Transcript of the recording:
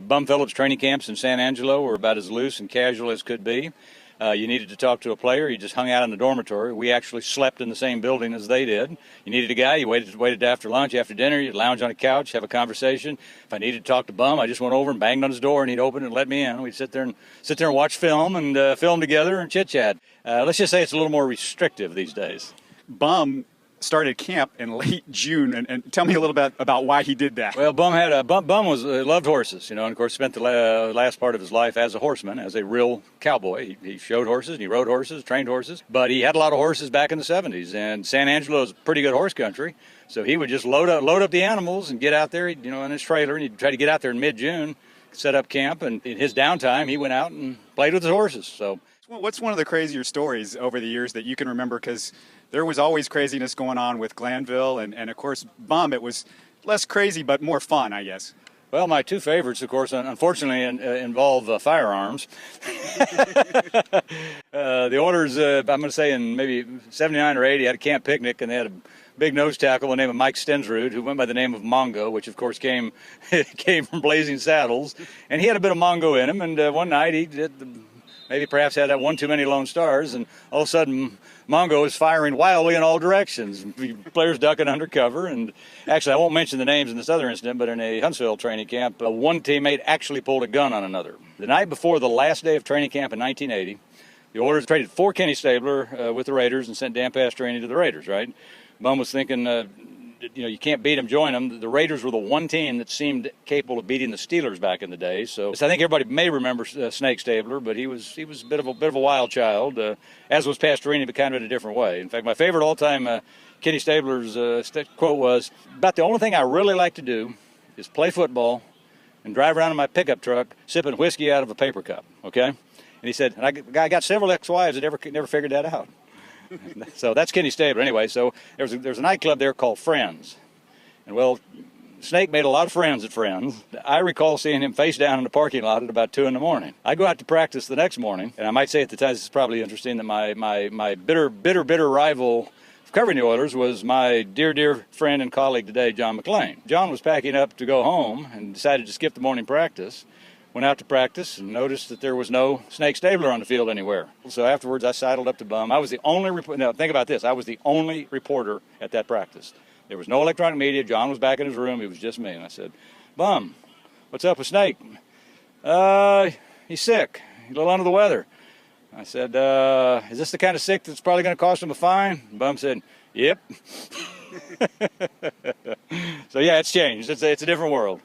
Bum Phillips training camps in San Angelo were about as loose and casual as could be. You needed to talk to a player, you just hung out in the dormitory. We actually slept in the same building as they did. You needed a guy, you waited after lunch, after dinner, you'd lounge on a couch, have a conversation. If I needed to talk to Bum, I just went over and banged on his door, and he'd open it and let me in. We'd sit there and watch film and film together and chit-chat. Let's just say it's a little more restrictive these days. Bum started camp in late June, and tell me a little bit about why he did that. Well, Bum loved horses, and of course spent the last part of his life as a horseman, as a real cowboy. He showed horses, and he rode horses, trained horses, but he had a lot of horses back in the 70s, and San Angelo is pretty good horse country, so he would just load up the animals and get out there, in his trailer, and he'd try to get out there in mid-June, set up camp, and in his downtime, he went out and played with his horses. So, what's one of the crazier stories over the years that you can remember? Because there was always craziness going on with Glanville, and of course, Bum, it was less crazy but more fun, I guess. Well, my two favorites, of course, unfortunately involve firearms. The Oilers, I'm going to say in maybe 79 or 80, had a camp picnic, and they had a big nose tackle by the name of Mike Stensrud, who went by the name of Mongo, which, of course, came from Blazing Saddles. And he had a bit of Mongo in him, and one night he maybe perhaps had one too many Lone Stars, and all of a sudden Mongo is firing wildly in all directions. Players ducking under cover, and actually I won't mention the names in this other incident, but in a Huntsville training camp, one teammate actually pulled a gun on another. The night before the last day of training camp in 1980, the Oilers traded for Kenny Stabler with the Raiders and sent Dan Pastorini to the Raiders, right? Bum was thinking, you can't beat them, join them. The Raiders were the one team that seemed capable of beating the Steelers back in the day. So I think everybody may remember Snake Stabler, but he was a bit of a wild child, as was Pastorini, but kind of in a different way. In fact, my favorite all-time Kenny Stabler's quote was, "About the only thing I really like to do is play football and drive around in my pickup truck sipping whiskey out of a paper cup." Okay, and he said, and I got several ex-wives that never figured that out. So that's Kenny Stabler. Anyway, so there's a nightclub there called Friends. And, well, Snake made a lot of friends at Friends. I recall seeing him face down in the parking lot at about 2 in the morning. I go out to practice the next morning, and I might say at the time, this is probably interesting, that my bitter rival covering the Oilers was my dear friend and colleague today, John McClain. John was packing up to go home and decided to skip the morning practice. Went out to practice and noticed that there was no Snake Stabler on the field anywhere. So afterwards, I sidled up to Bum. I was the only reporter. Now, think about this. I was the only reporter at that practice. There was no electronic media. John was back in his room. It was just me. And I said, "Bum, what's up with Snake?" "He's sick. He's a little under the weather." I said, "Is this the kind of sick that's probably going to cost him a fine?" And Bum said, "Yep." So, yeah, it's changed. It's a different world.